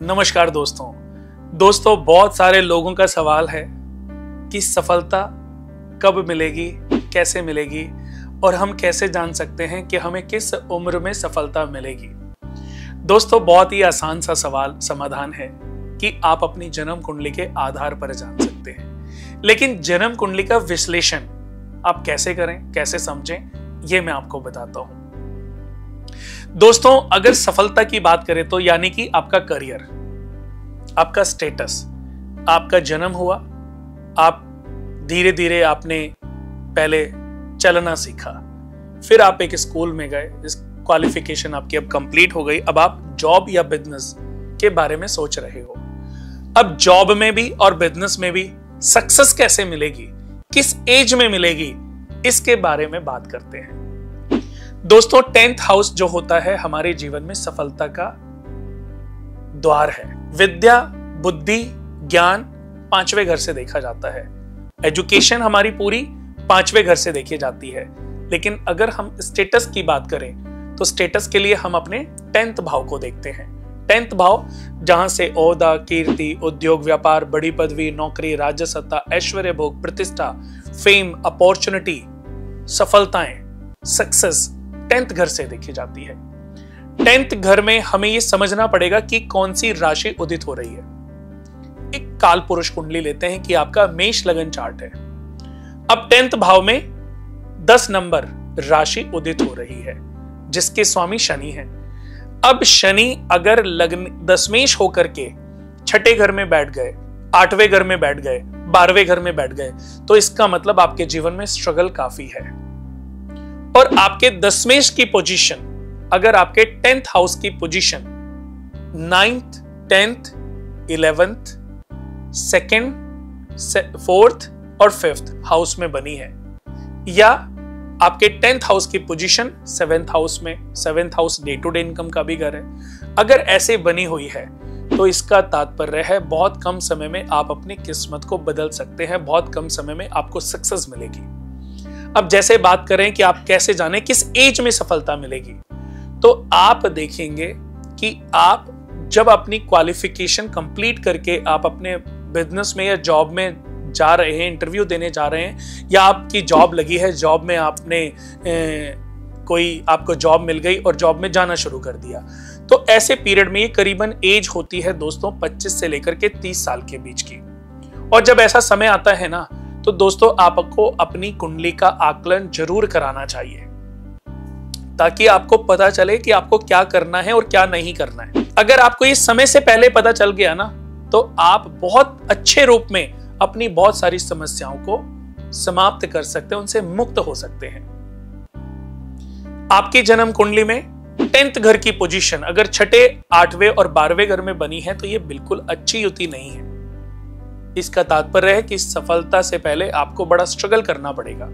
नमस्कार दोस्तों, बहुत सारे लोगों का सवाल है कि सफलता कब मिलेगी, कैसे मिलेगी और हम कैसे जान सकते हैं कि हमें किस उम्र में सफलता मिलेगी। दोस्तों, बहुत ही आसान सा सवाल समाधान है कि आप अपनी जन्म कुंडली के आधार पर जान सकते हैं, लेकिन जन्म कुंडली का विश्लेषण आप कैसे करें, कैसे समझें, यह मैं आपको बताता हूं। दोस्तों, अगर सफलता की बात करें तो यानी कि आपका करियर, आपका स्टेटस, आपका जन्म हुआ, आप धीरे धीरे आपने पहले चलना सीखा, फिर आप एक स्कूल में गए, इस क्वालिफिकेशन आपकी अब कंप्लीट हो गई, अब आप जॉब या बिजनेस के बारे में सोच रहे हो। अब जॉब में भी और बिजनेस में भी सक्सेस कैसे मिलेगी, किस एज में मिलेगी, इसके बारे में बात करते हैं। दोस्तों, 10th हाउस जो होता है हमारे जीवन में सफलता का द्वार है। विद्या, बुद्धि, ज्ञान 5वें घर से देखा जाता है। एजुकेशन हमारी पूरी 5वें घर से देखी जाती है। लेकिन अगर हम स्टेटस की बात करें तो स्टेटस के लिए हम अपने 10th भाव को देखते हैं। 10th भाव जहां से ओहदा, कीर्ति, उद्योग, व्यापार, बड़ी पदवी, नौकरी, राज्य सत्ता, ऐश्वर्य भोग, प्रतिष्ठा, फेम, अपॉर्चुनिटी, सफलताएं, सक्सेस 10th घर से देखी जाती है। 10th घर में हमें यह समझना पड़ेगा कि कौन सी राशि उदित हो रही है। एक काल पुरुष कुंडली लेते हैं कि आपका मेष लगन चार्ट है। अब 10th भाव में 10 नंबर राशि उदित हो रही है, जिसके स्वामी शनि हैं। अब शनि अगर लग्न दशमेश होकर के 6ठे घर में बैठ गए, 8वें घर में बैठ गए, 12वें घर में बैठ गए, तो इसका मतलब आपके जीवन में स्ट्रगल काफी है। और आपके दशमेश की पोजीशन, अगर आपके 10th हाउस की position 9th, 10th, 11th, 2nd, 4th और 5th हाउस में बनी है, या आपके 10th हाउस की पोजीशन 7th हाउस में, 7th house day to day income का भी घर है, अगर ऐसे बनी हुई है तो इसका तात्पर्य है बहुत कम समय में आप अपनी किस्मत को बदल सकते हैं, बहुत कम समय में आपको सक्सेस मिलेगी। अब जैसे बात करें कि आप कैसे जानें किस एज में सफलता मिलेगी, तो आप देखेंगे कि आप जब अपनी क्वालिफिकेशन कंप्लीट करके आप अपने बिजनेस में या जॉब में जा रहे हैं, इंटरव्यू देने जा रहे हैं, या आपकी जॉब लगी है, जॉब में आपने कोई आपको जॉब मिल गई और जॉब में जाना शुरू कर दिया, तो ऐसे पीरियड में ये करीबन एज होती है दोस्तों 25 से लेकर के 30 साल के बीच की। और जब ऐसा समय आता है ना, तो दोस्तों आपको अपनी कुंडली का आकलन जरूर कराना चाहिए, ताकि आपको पता चले कि आपको क्या करना है और क्या नहीं करना है। अगर आपको ये समय से पहले पता चल गया ना, तो आप बहुत अच्छे रूप में अपनी बहुत सारी समस्याओं को समाप्त कर सकते हैं, उनसे मुक्त हो सकते हैं। आपकी जन्म कुंडली में 10th घर की पोजीशन अगर 6ठे, 8वें और 12वें घर में बनी है, तो ये बिल्कुल अच्छी युति नहीं है। इसका तात्पर्य है कि सफलता से पहले आपको बड़ा स्ट्रगल करना पड़ेगा।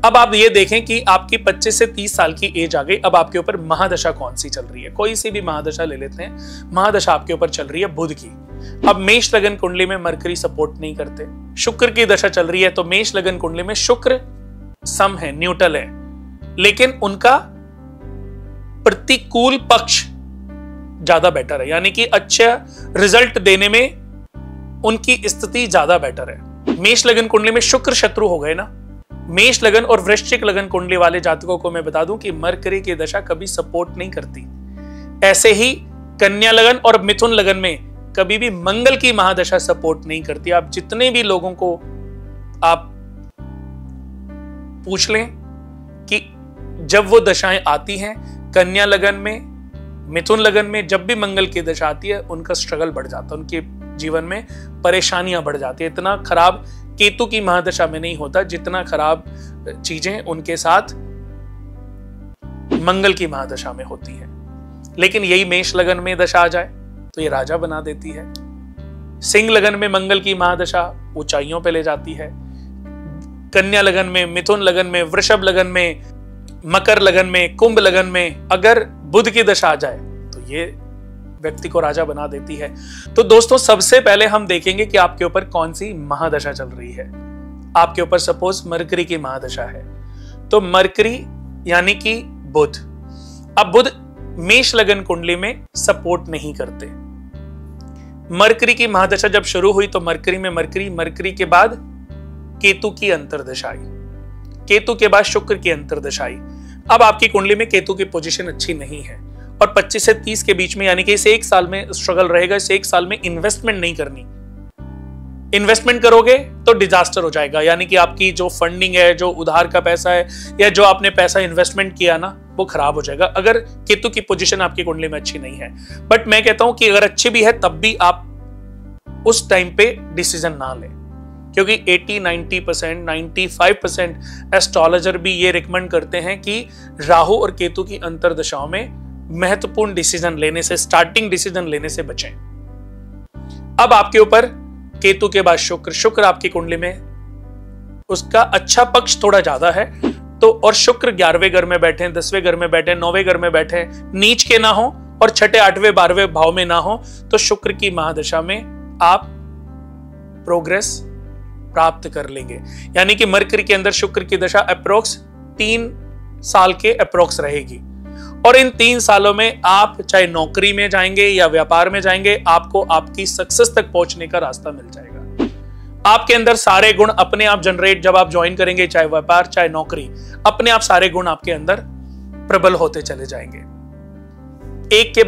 अब आप ये देखें कि आपकी 25 से 30 साल की एज आ गई, अब आपके ऊपर महादशा कौन सी चल रही है। कोई सी भी महादशा ले लेते हैं। महादशा आपके ऊपर चल रही है बुध की। अब मेष लगन कुंडली में मरकरी सपोर्ट नहीं करते। शुक्र की दशा चल रही है, तो मेष लगन कुंडली में शुक्र सम है, न्यूट्रल है, लेकिन उनका प्रतिकूल पक्ष ज्यादा बेटर है, यानी कि अच्छा रिजल्ट देने में उनकी स्थिति ज्यादा बेटर है। मेष लगन कुंडली में शुक्र शत्रु हो गए ना। मेष लगन और वृश्चिक लगन कुंडली वाले जातकों को मैं बता दूं कि मरकरी की दशा कभी सपोर्ट नहीं करती। ऐसे ही कन्या लगन और मिथुन लगन में कभी भी मंगल की महादशा सपोर्ट नहीं करती। आप जितने भी लोगों को आप पूछ लें कि जब वो दशाएं आती हैं, कन्या लगन में, मिथुन लगन में जब भी मंगल की दशा आती है, उनका स्ट्रगल बढ़ जाता है, उनके जीवन में परेशानियां बढ़ जाती है। इतना खराब केतु की महादशा में नहीं होता जितना खराब चीजें उनके साथ मंगल की महादशा में होती है। लेकिन यही मेष लगन में दशा आ जाए तो ये राजा बना देती है। सिंह लगन में मंगल की महादशा ऊंचाइयों पे ले जाती है। कन्या लगन में, मिथुन लगन में, वृषभ लगन में, मकर लगन में, कुंभ लगन में अगर बुध की दशा आ जाए तो ये व्यक्ति को राजा बना देती है। तो दोस्तों, सबसे पहले हम देखेंगे कि आपके ऊपर कौन सी महादशा चल रही है। आपके ऊपर सपोज मरकरी की महादशा है, तो मरकरी यानी कि बुध। अब बुध मेष लगन कुंडली में सपोर्ट नहीं करते, मरकरी की महादशा जब शुरू हुई तो मरकरी में मरकरी के बाद केतु की अंतर्दशा आई, केतु के बाद शुक्र की अंतर्दशा आई। अब आपकी कुंडली में केतु की पोजीशन अच्छी नहीं है और 25 से 30 के बीच में, यानी कि इस एक साल में स्ट्रगल रहेगा। इस एक साल में इन्वेस्टमेंट नहीं करनी, इन्वेस्टमेंट करोगे तो डिजास्टर हो जाएगा, यानी कि आपकी जो फंडिंग है, जो उधार का पैसा है या जो आपने पैसा इन्वेस्टमेंट किया ना, वो खराब हो जाएगा अगर केतु की पोजीशन आपकी कुंडली में अच्छी नहीं है। बट मैं कहता हूं कि अगर अच्छी भी है तब भी आप उस टाइम पे डिसीजन ना लें, क्योंकि 80-90%, 95% एस्ट्रोलॉजर भी ये रिकमेंड करते हैं कि राहु और केतु की अंतर्दशाओं में महत्वपूर्ण डिसीजन लेने से, स्टार्टिंग डिसीजन लेने से बचें। अब आपके ऊपर केतु के बाद शुक्र आपकी कुंडली में उसका अच्छा पक्ष थोड़ा ज्यादा है, तो और शुक्र 11वें घर में बैठे, 10वें घर में बैठे, 9वें घर में बैठे, नीच के ना हो और 6ठे 8वें 12वें भाव में ना हो, तो शुक्र की महादशा में आप प्रोग्रेस प्राप्त कर लेंगे। यानी कि मरकरी के अंदर शुक्र की दशा अप्रोक्स 3 साल के अप्रोक्स रहेगी और इन 3 सालों में आप चाहे नौकरी में जाएंगे या व्यापार में जाएंगे, आपको आपकी सक्सेस तक पहुंचने का रास्ता मिल जाएगा। आपके अंदर सारे गुण अपने आप जनरेट, जब आप ज्वाइन करेंगे चाहे व्यापार चाहे नौकरी, अपने आप सारे गुण आपके अंदर प्रबल होते चले जाएंगे, एक के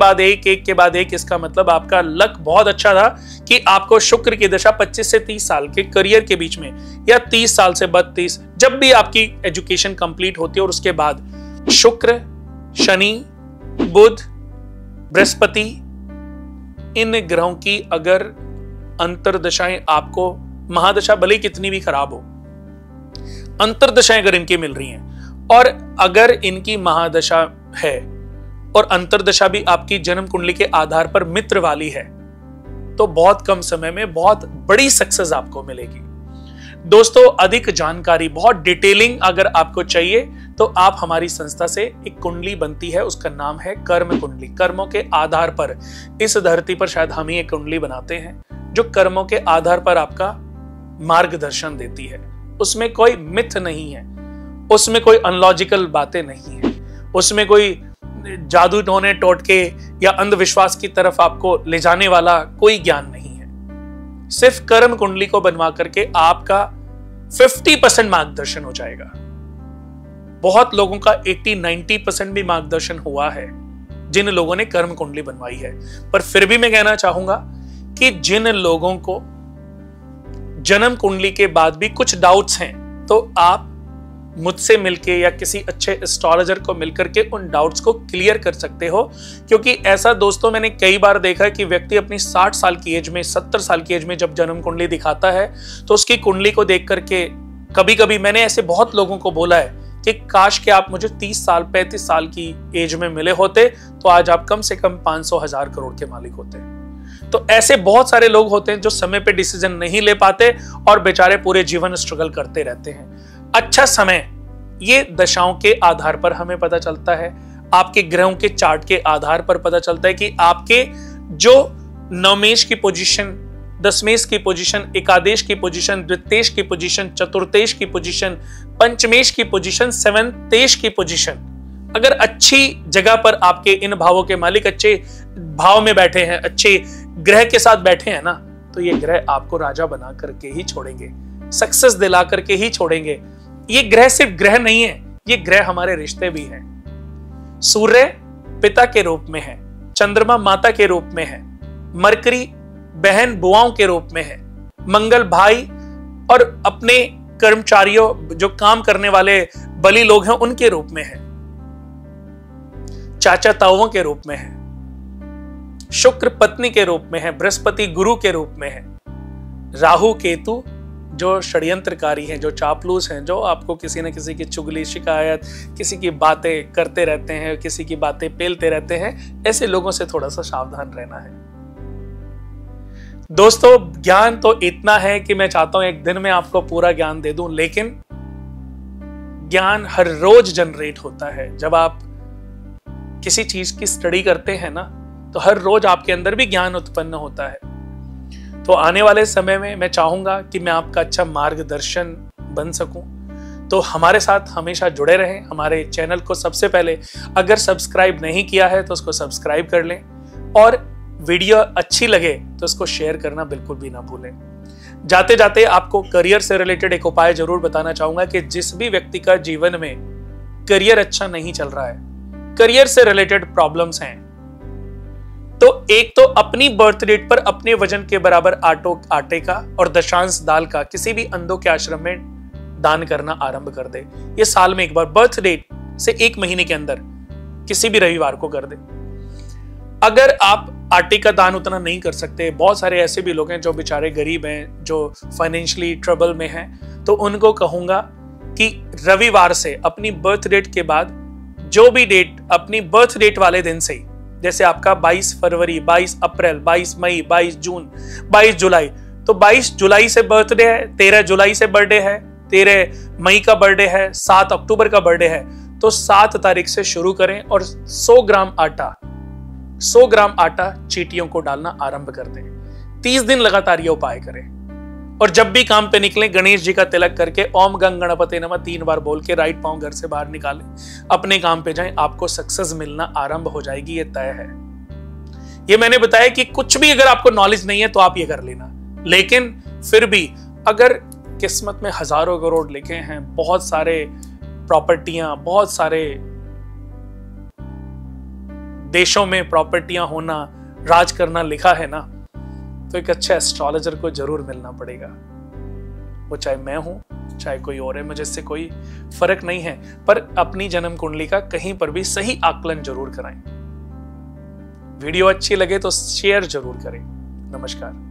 बाद एक। इसका मतलब आपका लक बहुत अच्छा था कि आपको शुक्र की दशा 25 से 30 साल के करियर के बीच में या 30 साल से 32, जब भी आपकी एजुकेशन कंप्लीट होती है और उसके बाद शुक्र, शनि, बुध, बृहस्पति, इन ग्रहों की अगर अंतर्दशाएं आपको, महादशा भले कितनी भी खराब हो, अंतर्दशाएं अगर इनकी मिल रही हैं और अगर इनकी महादशा है और अंतर्दशा भी आपकी जन्म कुंडली के आधार पर मित्र वाली है, तो बहुत कम समय में बहुत बड़ी सक्सेस आपको मिलेगी। दोस्तों, अधिक जानकारी, बहुत डिटेलिंग अगर आपको चाहिए तो आप हमारी संस्था से एक कुंडली बनती है, उसका नाम है कर्म कुंडली। कर्मों के आधार पर इस धरती पर शायद हम ही एक कुंडली बनाते हैं जो कर्मों के आधार पर आपका मार्गदर्शन देती है। उसमें कोई मिथ नहीं है, उसमें कोई अनलॉजिकल बातें नहीं है, उसमें कोई जादू टोने टोटके या अंधविश्वास की तरफ आपको ले जाने वाला कोई ज्ञान नहीं है। सिर्फ कर्म कुंडली को बनवा करके आपका 50% मार्गदर्शन हो जाएगा। बहुत लोगों का 80-90% भी मार्गदर्शन हुआ है जिन लोगों ने कर्म कुंडली बनवाई है। पर फिर भी मैं कहना चाहूंगा कि जिन लोगों को जन्म कुंडली के बाद भी कुछ डाउट्स हैं, तो आप मुझसे मिलके या किसी अच्छे एस्ट्रोलॉजर को मिलकर के उन डाउट्स को क्लियर कर सकते हो। क्योंकि ऐसा दोस्तों मैंने कई बार देखा है कि व्यक्ति अपनी 60 साल की एज में, 70 साल की एज में जब जन्म कुंडली दिखाता है तो उसकी कुंडली को देख करके कभी कभी मैंने ऐसे बहुत लोगों को बोला है कि काश कि आप मुझे 30 साल 35 साल की एज में मिले होते तो आज आप कम से कम 500,000 करोड़ के मालिक होते। तो ऐसे बहुत सारे लोग होते हैं जो समय पे डिसीजन नहीं ले पाते और बेचारे पूरे जीवन स्ट्रगल करते रहते हैं। अच्छा समय ये दशाओं के आधार पर हमें पता चलता है, आपके ग्रहों के चार्ट के आधार पर पता चलता है कि आपके जो नवमेश की पोजीशन, दशमेश की पोजीशन, एकादेश की पोजीशन, द्वितेश की पोजीशन, चतुर्थेश की पोजीशन, पंचमेश की पोजीशन, सेवंतेश की पोजीशन अगर अच्छी जगह पर आपके इन भावों के मालिक अच्छे भाव में बैठे हैं, अच्छे ग्रह के साथ बैठे हैं ना, तो ये ग्रह आपको राजा बना करके ही छोड़ेंगे, सक्सेस दिला करके ही छोड़ेंगे। ये ग्रह सिर्फ ग्रह नहीं है, ये ग्रह हमारे रिश्ते भी हैं। सूर्य पिता के रूप में है, चंद्रमा माता के रूप में है, मरकरी बहन बुआओं के रूप में है, मंगल भाई और अपने कर्मचारियों जो काम करने वाले बली लोग हैं उनके रूप में है, चाचा ताऊओं के रूप में है, शुक्र पत्नी के रूप में है, बृहस्पति गुरु के रूप में है, राहु केतु जो षड्यंत्रकारी हैं, जो चापलूस हैं, जो आपको किसी न किसी की चुगली शिकायत, किसी की बातें करते रहते हैं, किसी की बातें पेलते रहते हैं, ऐसे लोगों से थोड़ा सा सावधान रहना है। दोस्तों, ज्ञान तो इतना है कि मैं चाहता हूं एक दिन में आपको पूरा ज्ञान दे दूं, लेकिन ज्ञान हर रोज जनरेट होता है। जब आप किसी चीज की स्टडी करते हैं ना, तो हर रोज आपके अंदर भी ज्ञान उत्पन्न होता है। तो आने वाले समय में मैं चाहूंगा कि मैं आपका अच्छा मार्गदर्शन बन सकूं, तो हमारे साथ हमेशा जुड़े रहें। हमारे चैनल को सबसे पहले अगर सब्सक्राइब नहीं किया है तो उसको सब्सक्राइब कर लें और वीडियो अच्छी लगे तो इसको शेयर करना बिल्कुल भी ना भूलें। जाते जाते आपको करियर से रिलेटेड एक उपाय जरूर बताना चाहूंगा कि जिस भी व्यक्ति का जीवन में करियर अच्छा नहीं चल रहा है, करियर से रिलेटेड प्रॉब्लम्स हैं, तो एक तो अपनी बर्थ डेट पर अपने वजन के बराबर आटे का और दशांश दाल का किसी भी अंधों के आश्रम में दान करना आरंभ कर दे। ये साल में एक बार, बर्थ डेट से 1 महीने के अंदर किसी भी रविवार को कर दे। अगर आप आटे का दान उतना नहीं कर सकते, बहुत सारे ऐसे भी लोग हैं जो बेचारे गरीब हैं, जो फाइनेंशियली ट्रबल में हैं, तो उनको कहूंगा कि रविवार से अपनी बर्थ डेट के बाद जो भी डेट, अपनी बर्थ डेट वाले दिन से ही, जैसे आपका 22 फरवरी, 22 अप्रैल, 22 मई, 22 जून, 22 जुलाई, तो 22 जुलाई से बर्थडे है, 13 जुलाई से बर्थडे है, 13 मई का बर्थडे है, 7 अक्टूबर का बर्थडे है, तो 7 तारीख से शुरू करें और 100 ग्राम आटा चींटियों को डालना आरंभ कर दें। 30 दिन लगातार ये उपाय करें और जब भी काम पे निकलें गणेश जी का तिलक करके ओम गंग गणपते नमः 3 बार बोल के राइट पांव घर से बाहर निकालें, अपने काम पे जाएं, आपको सक्सेस मिलना आरंभ हो जाएगी, ये तय है। ये मैंने बताया कि कुछ भी अगर आपको नॉलेज नहीं है तो आप ये कर लेना, लेकिन फिर भी अगर किस्मत में हजारों करोड़ लिखे हैं, बहुत सारे प्रॉपर्टियां, बहुत सारे देशों में प्रॉपर्टियां होना, राज करना लिखा है ना, तो एक अच्छे एस्ट्रोलॉजर को जरूर मिलना पड़ेगा। वो चाहे मैं हूं, चाहे कोई और है, मुझे इससे कोई फर्क नहीं है, पर अपनी जन्म कुंडली का कहीं पर भी सही आकलन जरूर कराएं। वीडियो अच्छी लगे तो शेयर जरूर करें। नमस्कार।